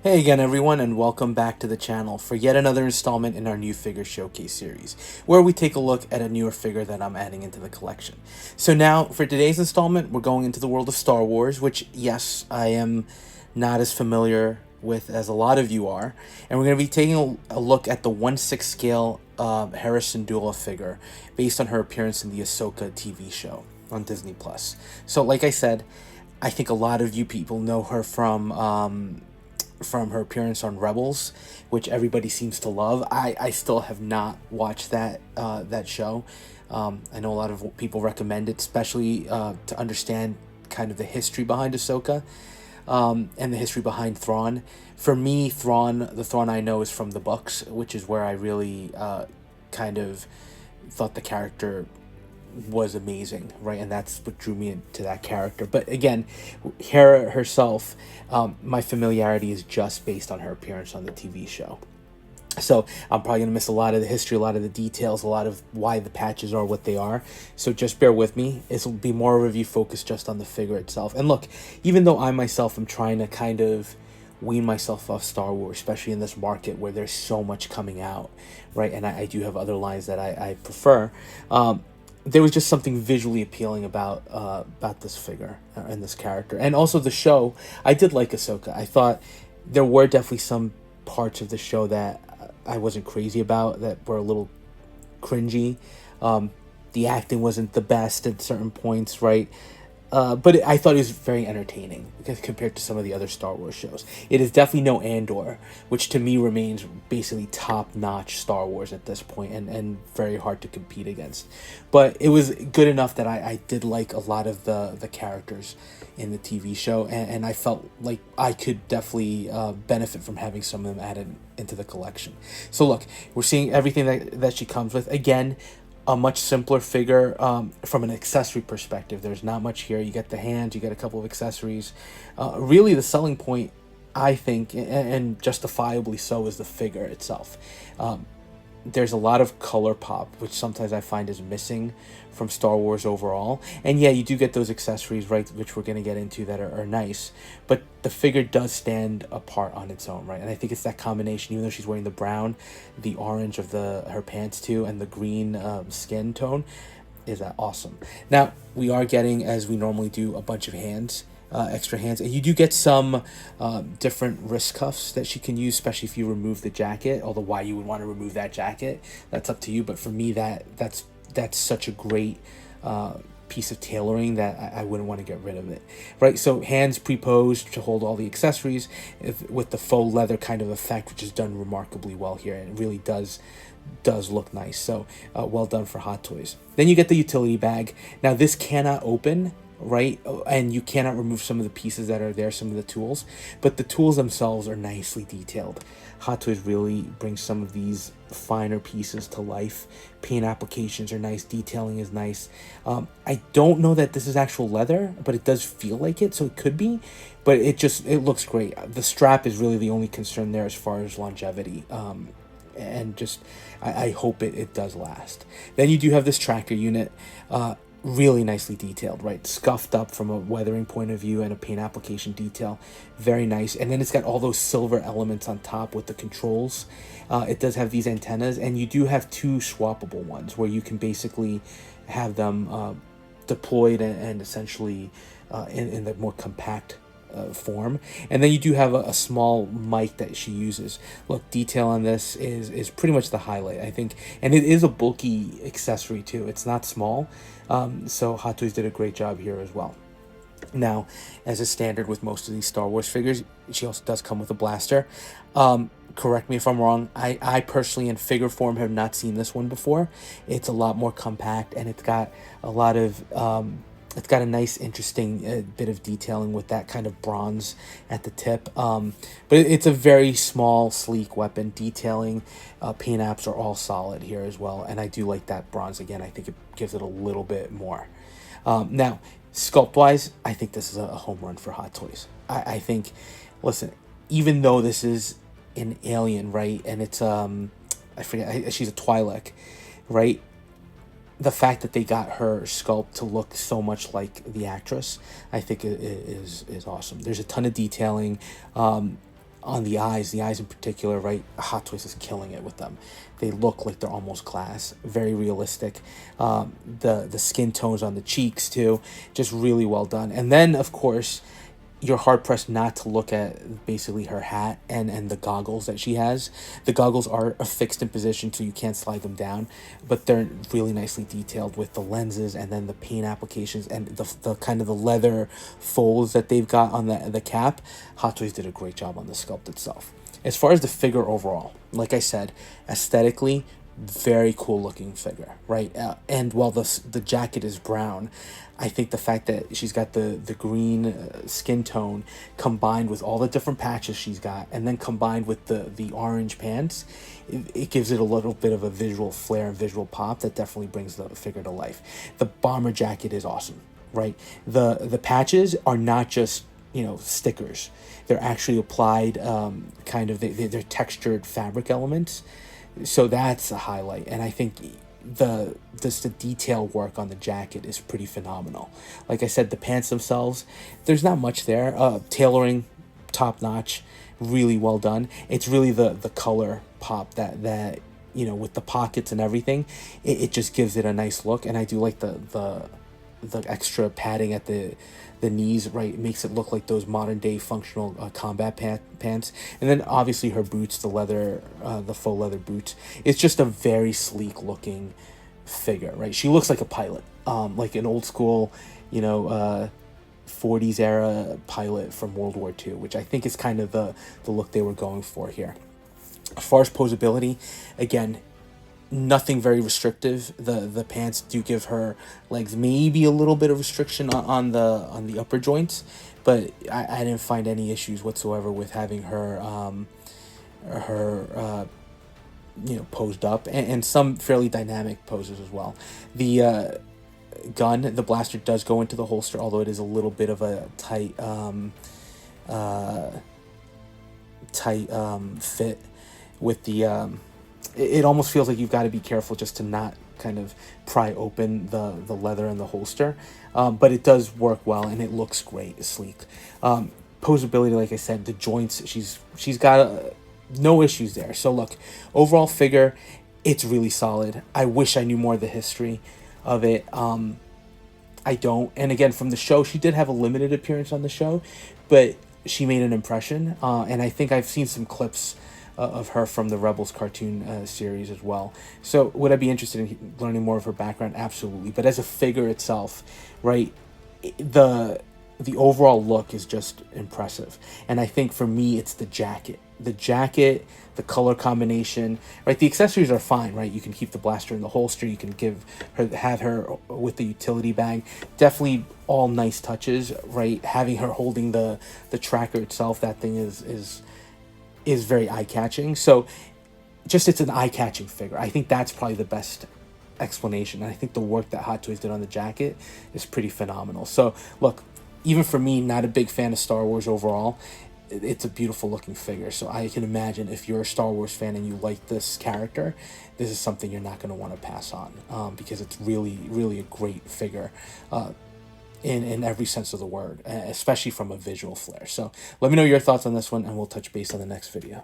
Hey again everyone, and welcome back to the channel for yet another installment in our new figure showcase series, where we take a look at a newer figure that I'm adding into the collection. So now, for today's installment, we're going into the world of Star Wars, which, yes, I am not as familiar with as a lot of you are, and we're going to be taking a look at the 1/6 scale Hera Syndulla figure, based on her appearance in the Ahsoka TV show on Disney+. So like I said, I think a lot of you people know her from her appearance on Rebels, which everybody seems to love. I still have not watched that show. I know a lot of people recommend it, especially to understand kind of the history behind Ahsoka, and the history behind Thrawn. For me, the Thrawn I know is from the books, which is where I really kind of thought the character was amazing, right? And that's what drew me into that character. But again, Hera herself, my familiarity is just based on her appearance on the TV show. So I'm probably going to miss a lot of the history, a lot of the details, a lot of why the patches are what they are. So just bear with me. This will be more a review focused just on the figure itself. And look, even though I myself am trying to kind of wean myself off Star Wars, especially in this market where there's so much coming out, right? And I do have other lines that I prefer. There was just something visually appealing about this figure and this character, and also the show. I did like Ahsoka. I thought there were definitely some parts of the show that I wasn't crazy about, that were a little cringy. The acting wasn't the best at certain points, right? But I thought it was very entertaining compared to some of the other Star Wars shows. It is definitely no Andor, which to me remains basically top-notch Star Wars at this point, and very hard to compete against. But it was good enough that I did like a lot of the characters in the TV show, and I felt like I could definitely benefit from having some of them added into the collection. So look, we're seeing everything that she comes with. Again, a much simpler figure from an accessory perspective. There's not much here. You get the hands, you get a couple of accessories. Really, the selling point, I think, and justifiably so, is the figure itself. There's a lot of color pop, which sometimes I find is missing from Star Wars overall. And yeah, you do get those accessories, right, which we're going to get into, that are nice. But the figure does stand apart on its own, right? And I think it's that combination, even though she's wearing the brown, the orange of her pants too, and the green skin tone, is that awesome. Now, we are getting, as we normally do, a bunch of hands. Extra hands, and you do get some different wrist cuffs that she can use, especially if you remove the jacket. Although why you would want to remove that jacket, that's up to you. But for me, that's such a great piece of tailoring that I wouldn't want to get rid of it, right? So hands pre-posed to hold all the accessories, with the faux leather kind of effect, which is done remarkably well here, and it really does look nice. So well done for Hot Toys. Then you get the utility bag. Now this cannot open, right, and you cannot remove some of the pieces that are there, some of the tools, but the tools themselves are nicely detailed. Hot Toys really brings some of these finer pieces to life. Paint applications are nice, detailing is nice. I don't know that this is actual leather, but it does feel like it, so it could be, but it looks great. The strap is really the only concern there as far as longevity, and just I hope it does last. Then you do have this tracker unit, really nicely detailed, right? Scuffed up from a weathering point of view and a paint application detail. Very nice. And then it's got all those silver elements on top with the controls. It does have these antennas, and you do have two swappable ones where you can basically have them deployed and essentially in the more compact form. And then you do have a small mic that she uses. Look, detail on this is pretty much the highlight, I think, and it is a bulky accessory too. It's not small, so Hot Toys did a great job here as well. Now, as a standard with most of these Star Wars figures, she also does come with a blaster. Correct me if I'm wrong, I personally in figure form have not seen this one before. It's a lot more compact, and it's got a lot of it's got a nice, interesting bit of detailing with that kind of bronze at the tip. But it's a very small, sleek weapon. Detailing, paint apps are all solid here as well. And I do like that bronze. Again, I think it gives it a little bit more. Now, sculpt-wise, I think this is a home run for Hot Toys. I think, listen, even though this is an alien, right? And it's, I forget, she's a Twi'lek, right? The fact that they got her sculpt to look so much like the actress, I think is awesome. There's a ton of detailing. on the eyes in particular, right? Hot Toys is killing it with them. They look like they're almost glass, very realistic. The skin tones on the cheeks too, just really well done. And then of course, you're hard pressed not to look at basically her hat and the goggles that she has. The goggles are affixed in position, so you can't slide them down, but they're really nicely detailed with the lenses and then the paint applications and the kind of the leather folds that they've got on the cap. Hot Toys did a great job on the sculpt itself. As far as the figure overall, like I said, aesthetically, very cool looking figure, right? And while the jacket is brown, I think the fact that she's got the green skin tone combined with all the different patches she's got, and then combined with the orange pants, it gives it a little bit of a visual flair and visual pop that definitely brings the figure to life. The bomber jacket is awesome, right? The patches are not just, you know, stickers. They're actually applied, kind of, they're textured fabric elements, so that's a highlight. And I think the detail work on the jacket is pretty phenomenal. Like I said, the pants themselves, there's not much there. Tailoring, top notch, really well done. It's really the color pop that you know, with the pockets and everything, it just gives it a nice look. And I do like the extra padding at the knees, right? It makes it look like those modern day functional combat pants. And then obviously her boots, the leather, the faux leather boots. It's just a very sleek looking figure, right? She looks like a pilot, like an old school, you know, 40s era pilot from World War II, which I think is kind of the look they were going for here. As far as posability, again, nothing very restrictive. The pants do give her legs maybe a little bit of restriction on the upper joints, but I didn't find any issues whatsoever with having her you know, posed up, and some fairly dynamic poses as well. The gun, the blaster, does go into the holster, although it is a little bit of a tight fit with the it almost feels like you've got to be careful just to not kind of pry open the leather in the holster, but it does work well and it looks great, sleek. Posability, like I said, the joints, she's got no issues there. So look, overall figure, it's really solid. I wish I knew more of the history of it. I don't. And again, from the show, she did have a limited appearance on the show, but she made an impression. And I think I've seen some clips of her from the Rebels cartoon series as well. So would I be interested in learning more of her background? Absolutely. But as a figure itself, right, the overall look is just impressive. And I think for me, it's the jacket. The jacket, the color combination, right? The accessories are fine, right? You can keep the blaster in the holster. You can have her with the utility bag. Definitely all nice touches, right? Having her holding the tracker itself, that thing is very eye-catching. So just, it's an eye-catching figure. I think that's probably the best explanation. And I think the work that Hot Toys did on the jacket is pretty phenomenal. So look, even for me, not a big fan of Star Wars overall, it's a beautiful looking figure. So I can imagine if you're a Star Wars fan and you like this character, this is something you're not going to want to pass on, because it's really, really a great figure in every sense of the word, especially from a visual flair. So let me know your thoughts on this one, and we'll touch base on the next video.